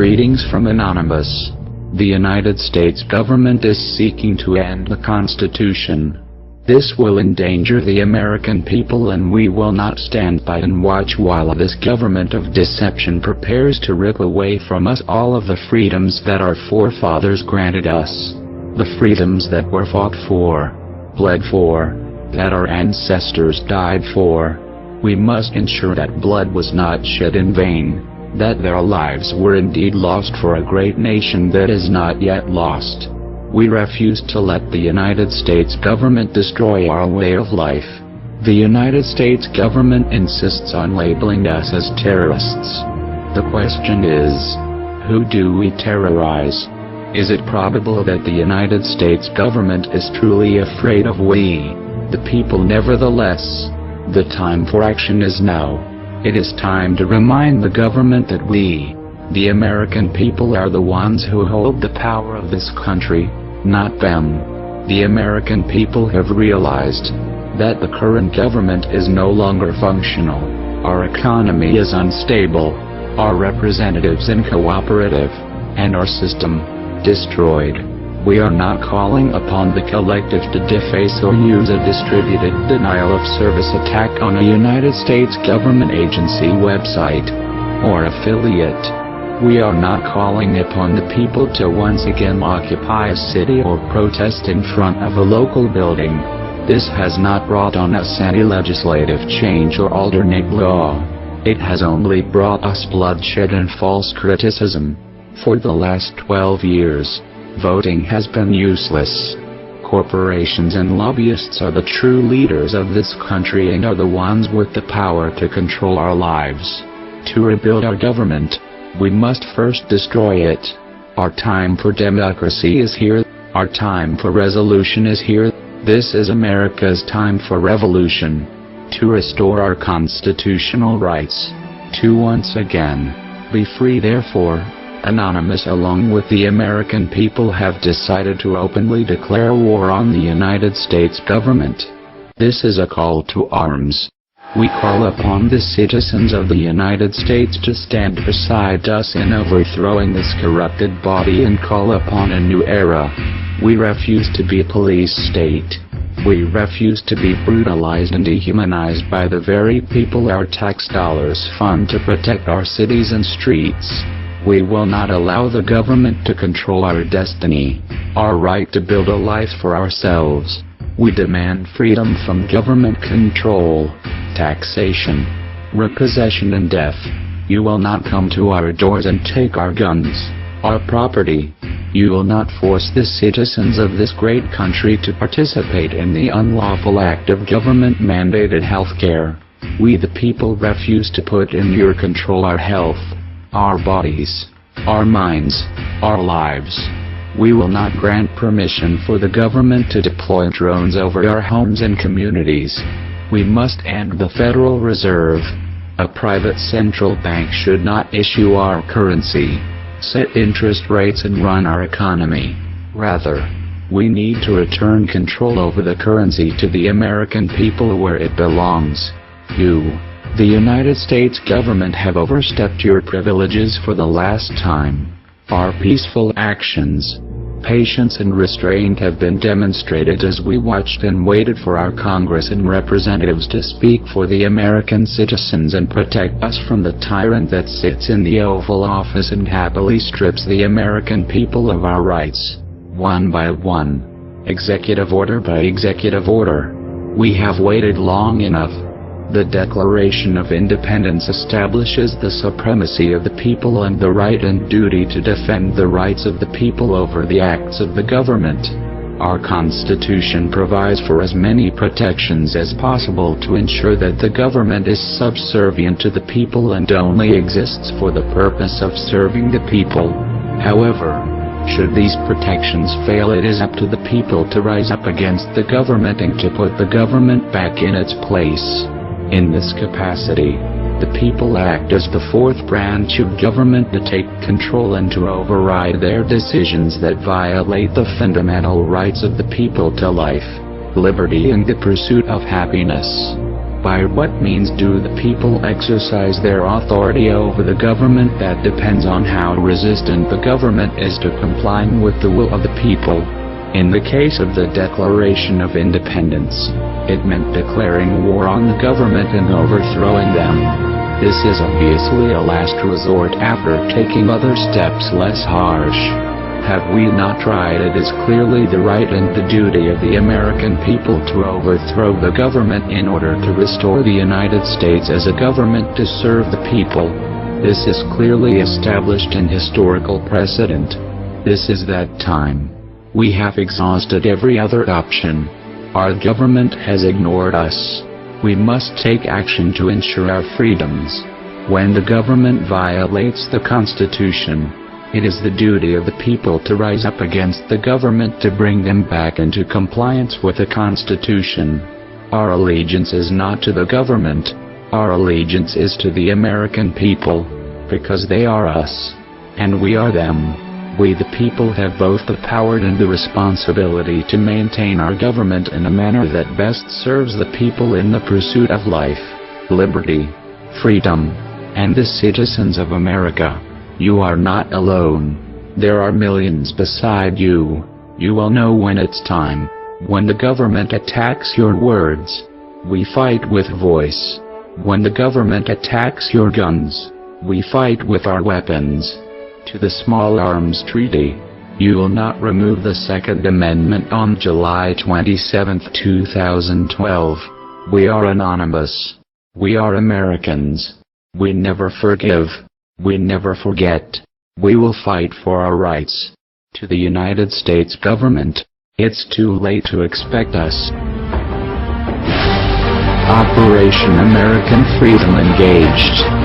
Greetings from Anonymous. The United States government is seeking to end the Constitution. This will endanger the American people, and we will not stand by and watch while this government of deception prepares to rip away from us all of the freedoms that our forefathers granted us. The freedoms that were fought for, bled for, that our ancestors died for. We must ensure that blood was not shed in vain, that their lives were indeed lost for a great nation that is not yet lost. We refuse to let the United States government destroy our way of life. The United States government insists on labeling us as terrorists. The question is, who do we terrorize? Is it probable that the United States government is truly afraid of we, the people? Nevertheless, the time for action is now. It is time to remind the government that we, the American people, are the ones who hold the power of this country, not them. The American people have realized that the current government is no longer functional. Our economy is unstable, our representatives uncooperative, and our system destroyed. We are not calling upon the collective to deface or use a distributed denial of service attack on a United States government agency, website, or affiliate. We are not calling upon the people to once again occupy a city or protest in front of a local building. This has not brought on us any legislative change or alternate law. It has only brought us bloodshed and false criticism. For the last 12 years, voting has been useless. Corporations and lobbyists are the true leaders of this country and are the ones with the power to control our lives. To rebuild our government, we must first destroy it. Our time for democracy is here. Our time for resolution is here. This is America's time for revolution. To restore our constitutional rights. To once again be free. Therefore, Anonymous along with the American people have decided to openly declare war on the United States government. This is a call to arms. We call upon the citizens of the United States to stand beside us in overthrowing this corrupted body and call upon a new era. We refuse to be a police state. We refuse to be brutalized and dehumanized by the very people our tax dollars fund to protect our cities and streets. We will not allow the government to control our destiny, our right to build a life for ourselves. We demand freedom from government control, taxation, repossession and death. You will not come to our doors and take our guns, our property. You will not force the citizens of this great country to participate in the unlawful act of government-mandated health care. We the people refuse to put in your control our health, our bodies, our minds, our lives. We will not grant permission for the government to deploy drones over our homes and communities. We must end the Federal Reserve. A private central bank should not issue our currency, set interest rates and run our economy. Rather, we need to return control over the currency to the American people where it belongs. You, the United States government, have overstepped your privileges for the last time. Our peaceful actions, patience and restraint have been demonstrated as we watched and waited for our Congress and representatives to speak for the American citizens and protect us from the tyrant that sits in the Oval Office and happily strips the American people of our rights, one by one, executive order by executive order. We have waited long enough. The Declaration of Independence establishes the supremacy of the people and the right and duty to defend the rights of the people over the acts of the government. Our Constitution provides for as many protections as possible to ensure that the government is subservient to the people and only exists for the purpose of serving the people. However, should these protections fail, it is up to the people to rise up against the government and to put the government back in its place. In this capacity, the people act as the fourth branch of government to take control and to override their decisions that violate the fundamental rights of the people to life, liberty and the pursuit of happiness. By what means do the people exercise their authority over the government? That depends on how resistant the government is to complying with the will of the people. In the case of the Declaration of Independence, it meant declaring war on the government and overthrowing them. This is obviously a last resort after taking other steps less harsh. Have we not tried? It is clearly the right and the duty of the American people to overthrow the government in order to restore the United States as a government to serve the people. This is clearly established in historical precedent. This is that time. We have exhausted every other option. Our government has ignored us. We must take action to ensure our freedoms. When the government violates the Constitution, it is the duty of the people to rise up against the government to bring them back into compliance with the Constitution. Our allegiance is not to the government. Our allegiance is to the American people, because they are us, and we are them. We the people have both the power and the responsibility to maintain our government in a manner that best serves the people in the pursuit of life, liberty, freedom, and the citizens of America. You are not alone. There are millions beside you. You will know when it's time. When the government attacks your words, we fight with voice. When the government attacks your guns, we fight with our weapons. To the Small Arms Treaty, you will not remove the Second Amendment on July 27, 2012. We are anonymous. We are Americans. We never forgive. We never forget. We will fight for our rights. To the United States government, it's too late to expect us. Operation American Freedom engaged.